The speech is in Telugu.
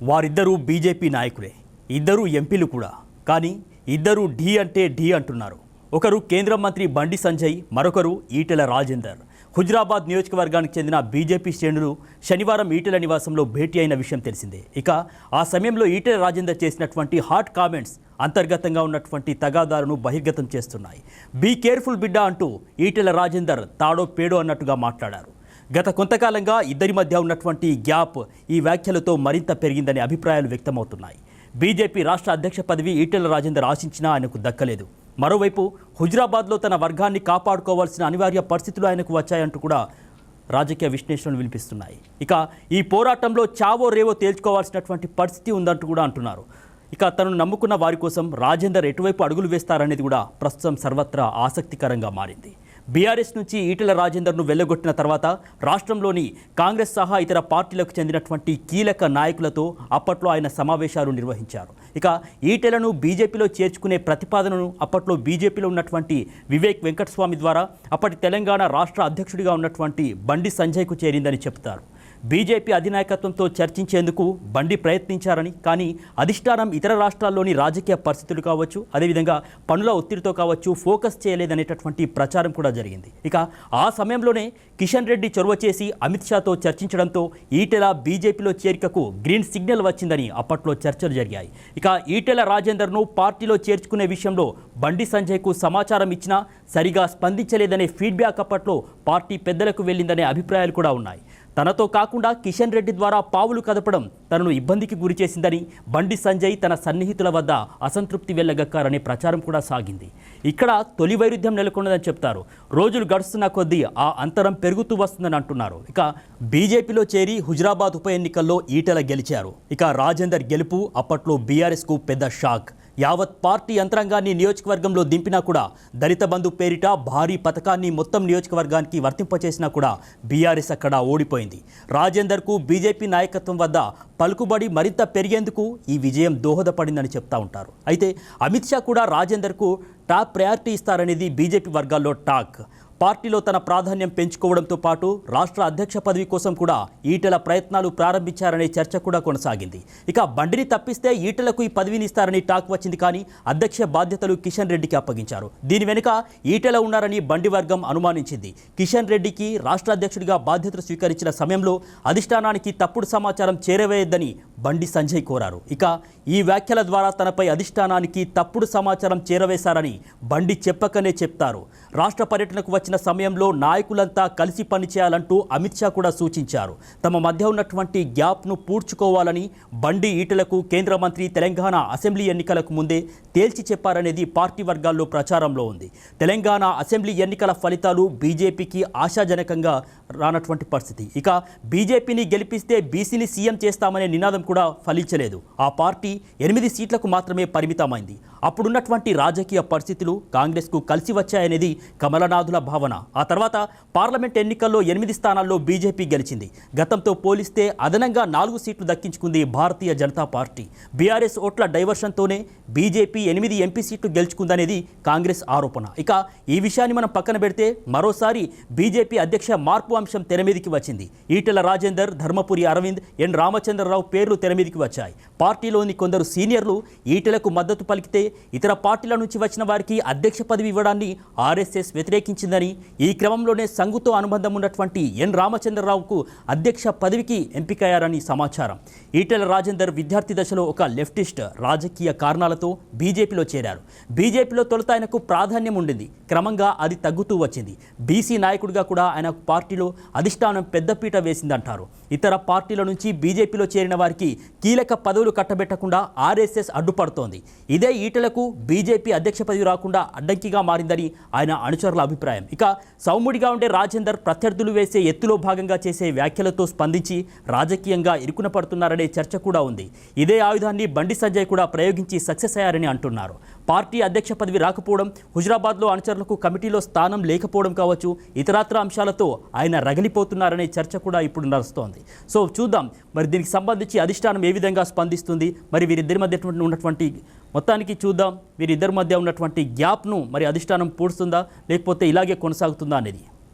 వారిద్దరూ బీజేపీ నాయకులే, ఇద్దరు ఎంపీలు కూడా. కానీ ఇద్దరు ఢీ అంటే ఢీ అంటున్నారు. ఒకరు కేంద్ర మంత్రి బండి సంజయ్, మరొకరు ఈటెల రాజేందర్. హుజురాబాద్ నియోజకవర్గానికి చెందిన బీజేపీ శ్రేణులు శనివారం ఈటెల నివాసంలో భేటీ అయిన విషయం తెలిసిందే. ఇక ఆ సమయంలో ఈటెల రాజేందర్ చేసినటువంటి హాట్ కామెంట్స్ అంతర్గతంగా ఉన్నటువంటి తగాదాలను బహిర్గతం చేస్తున్నాయి. బీ కేర్ఫుల్ బిడ్డ అంటూ ఈటెల రాజేందర్ తాడో పేడో అన్నట్టుగా మాట్లాడారు. గత కొంతకాలంగా ఇద్దరి మధ్య ఉన్నటువంటి గ్యాప్ ఈ వ్యాఖ్యలతో మరింత పెరిగిందనే అభిప్రాయాలు వ్యక్తమవుతున్నాయి. బీజేపీ రాష్ట్ర అధ్యక్ష పదవి ఈటెల రాజేందర్ ఆశించినా ఆయనకు దక్కలేదు. మరోవైపు హుజురాబాద్లో తన వర్గాన్ని కాపాడుకోవాల్సిన అనివార్య పరిస్థితులు ఆయనకు వచ్చాయంటూ కూడా రాజకీయ విశ్లేషణలు వినిపిస్తున్నాయి. ఇక ఈ పోరాటంలో చావో రేవో తేల్చుకోవాల్సినటువంటి పరిస్థితి ఉందంటూ కూడా అంటున్నారు. ఇక తనను నమ్ముకున్న వారి కోసం రాజేందర్ ఎటువైపు అడుగులు వేస్తారనేది కూడా ప్రస్తుతం సర్వత్రా ఆసక్తికరంగా మారింది. బీఆర్ఎస్ నుంచి ఈటెల రాజేందర్ను వెళ్లగొట్టిన తర్వాత రాష్ట్రంలోని కాంగ్రెస్ సహా ఇతర పార్టీలకు చెందినటువంటి కీలక నాయకులతో అప్పట్లో ఆయన సమావేశాలు నిర్వహించారు. ఇక ఈటెలను బీజేపీలో చేర్చుకునే ప్రతిపాదనను అప్పట్లో బీజేపీలో ఉన్నటువంటి వివేక్ వెంకటస్వామి ద్వారా అప్పటి తెలంగాణ రాష్ట్ర అధ్యక్షుడిగా ఉన్నటువంటి బండి సంజయ్కు చేరిందని చెబుతారు. బీజేపీ అధినాయకత్వంతో చర్చించేందుకు బండి ప్రయత్నించారని, కానీ అధిష్టానం ఇతర రాష్ట్రాల్లోని రాజకీయ పరిస్థితులు కావచ్చు, అదేవిధంగా పనుల ఒత్తిడితో కావచ్చు ఫోకస్ చేయలేదనేటటువంటి ప్రచారం కూడా జరిగింది. ఇక ఆ సమయంలోనే కిషన్ రెడ్డి చొరవ చేసి అమిత్ షాతో చర్చించడంతో ఈటెల బీజేపీలో చేరికకు గ్రీన్ సిగ్నల్ వచ్చిందని అప్పట్లో చర్చలు జరిగాయి. ఇక ఈటెల రాజేందర్ను పార్టీలో చేర్చుకునే విషయంలో బండి సంజయ్కు సమాచారం ఇచ్చినా సరిగా స్పందించలేదనే ఫీడ్బ్యాక్ అప్పట్లో పార్టీ పెద్దలకు వెళ్ళిందనే అభిప్రాయాలు కూడా ఉన్నాయి. తనతో కాకుండా కిషన్ రెడ్డి ద్వారా పావులు కదపడం తనను ఇబ్బందికి గురి చేసిందని బండి సంజయ్ తన సన్నిహితుల వద్ద అసంతృప్తి వెళ్లగక్కారనే ప్రచారం కూడా సాగింది. ఇక్కడ తొలి వైరుధ్యం నెలకొన్నదని చెప్తారు. రోజులు గడుస్తున్న కొద్దీ ఆ అంతరం పెరుగుతూ వస్తుందని అంటున్నారు. ఇక బీజేపీలో చేరి హుజురాబాద్ ఉప ఎన్నికల్లో ఈటెల గెలిచారు. ఇక రాజేందర్ గెలుపు అప్పట్లో బీఆర్ఎస్కు పెద్ద షాక్. యావత్ పార్టీ యంత్రాంగాన్ని నియోజకవర్గంలో దింపినా కూడా దళిత బంధు పేరిట భారీ పథకాన్ని మొత్తం నియోజకవర్గానికి వర్తింపచేసినా కూడా బీఆర్ఎస్ అక్కడ ఓడిపోయింది. రాజేందర్కు బీజేపీ నాయకత్వం వద్ద పలుకుబడి మరింత పెరిగేందుకు ఈ విజయం దోహదపడిందని చెప్తా ఉంటారు. అయితే అమిత్ షా కూడా రాజేందర్కు టాప్ ప్రయారిటీ ఇస్తారనేది బీజేపీ వర్గాల్లో టాక్. పార్టీలో తన ప్రాధాన్యం పెంచుకోవడంతో పాటు రాష్ట్ర అధ్యక్ష పదవి కోసం కూడా ఈటెల ప్రయత్నాలు ప్రారంభించారనే చర్చ కూడా కొనసాగింది. ఇక బండిని తప్పిస్తే ఈటెలకు ఈ పదవిని ఇస్తారని టాక్ వచ్చింది. కానీ అధ్యక్ష బాధ్యతలు కిషన్ రెడ్డికి అప్పగించారు. దీని వెనుక ఈటెల ఉన్నారని బండి వర్గం అనుమానించింది. కిషన్ రెడ్డికి రాష్ట్ర అధ్యక్షుడిగా బాధ్యతలు స్వీకరించిన సమయంలో అధిష్టానానికి తప్పుడు సమాచారం చేరవేయొద్దని బండి సంజయ్ కోరారు. ఇక ఈ వ్యాఖ్యల ద్వారా తనపై అధిష్టానానికి తప్పుడు సమాచారం చేరవేశారని బండి చెప్పకనే చెప్తారు. రాష్ట్ర పర్యటనకు వచ్చిన సమయంలో నాయకులంతా కలిసి పనిచేయాలంటూ అమిత్ షా కూడా సూచించారు. తమ మధ్య ఉన్నటువంటి గ్యాప్ను పూడ్చుకోవాలని బండి ఈటెలకు కేంద్ర మంత్రి తెలంగాణ అసెంబ్లీ ఎన్నికలకు ముందే తేల్చి చెప్పారనేది పార్టీ వర్గాల్లో ప్రచారంలో ఉంది. తెలంగాణ అసెంబ్లీ ఎన్నికల ఫలితాలు బీజేపీకి ఆశాజనకంగా రానటువంటి పరిస్థితి. ఇక బీజేపీని గెలిపిస్తే బీసీని సీఎం చేస్తామనే నినాదం కూడా ఫలించలేదు. ఆ పార్టీ 8 సీట్లకు మాత్రమే పరిమితమైంది. అప్పుడున్నటువంటి రాజకీయ పరిస్థితులు కాంగ్రెస్కు కలిసి వచ్చాయనేది కమలనాథుల భావన. ఆ తర్వాత పార్లమెంట్ ఎన్నికల్లో 8 స్థానాల్లో బీజేపీ గెలిచింది. గతంతో పోలిస్తే అదనంగా 4 సీట్లు దక్కించుకుంది భారతీయ జనతా పార్టీ. బీఆర్ఎస్ ఓట్ల డైవర్షన్తోనే బీజేపీ 8 ఎంపీ సీట్లు గెలుచుకుందనేది కాంగ్రెస్ ఆరోపణ. ఇక ఈ విషయాన్ని మనం పక్కన పెడితే మరోసారి బీజేపీ అధ్యక్ష మార్పు అంశం తెరమీదికి వచ్చింది. ఈటెల రాజేందర్, ధర్మపురి అరవింద్, ఎన్ రామచంద్రరావు పేర్లు తెరమీదికి వచ్చాయి. పార్టీలోని కొందరు సీనియర్లు ఈటెలకు మద్దతు పలికితే ఇతర పార్టీల నుంచి వచ్చిన వారికి అధ్యక్ష పదవి ఇవ్వడాన్ని ఆర్ఎస్ఎస్ వ్యతిరేకించిందని, ఈ క్రమంలోనే సంఘుతో అనుబంధం ఉన్నటువంటి ఎన్ రామచంద్రరావుకు అధ్యక్ష పదవికి ఎంపికయ్యారని సమాచారం. ఈటెల రాజేందర్ విద్యార్థి దశలో ఒక లెఫ్టిస్ట్ రాజకీయ కారణాలతో బీజేపీలో చేరారు. బీజేపీలో తొలుత ఆయనకు ప్రాధాన్యం ఉండింది. క్రమంగా అది తగ్గుతూ వచ్చింది. బీసీ నాయకుడిగా కూడా ఆయన పార్టీలో అధిష్టానం పెద్దపీట వేసిందంటారు. ఇతర పార్టీల నుంచి బీజేపీలో చేరిన వారికి కీలక పదవులు కట్టబెట్టకుండా ఆర్ఎస్ఎస్ అడ్డుపడుతోంది. ఇదే ఈటెలకు బీజేపీ అధ్యక్ష పదవి రాకుండా అడ్డంకిగా మారిందని ఆయన అనుచరుల అభిప్రాయం. ఇక సౌముడిగా ఉండే రాజేందర్ ప్రత్యర్థులు వేసే ఎత్తులో భాగంగా చేసే వ్యాఖ్యలతో స్పందించి రాజకీయంగా ఇరుకున పడుతున్నారనే చర్చ కూడా ఉంది. ఇదే ఆయుధాన్ని బండి సంజయ్ కూడా ప్రయోగించి సక్సెస్ అయ్యారని అంటున్నారు. పార్టీ అధ్యక్ష పదవి రాకపోవడం, హుజురాబాద్లో అనుచరులకు కమిటీలో స్థానం లేకపోవడం కావచ్చు, ఇతరత్ర అంశాలతో ఆయన రగిలిపోతున్నారనే చర్చ కూడా ఇప్పుడు నడుస్తోంది. సో చూద్దాం మరి దీనికి సంబంధించి అధిష్టానం ఏ విధంగా స్పందిస్తుంది. మరి వీరిద్దరి మధ్య ఉన్నటువంటి మొత్తానికి చూద్దాం వీరిద్దరి మధ్య ఉన్నటువంటి గ్యాప్ను మరి అధిష్టానం పూడుస్తుందా లేకపోతే ఇలాగే కొనసాగుతుందా అనేది.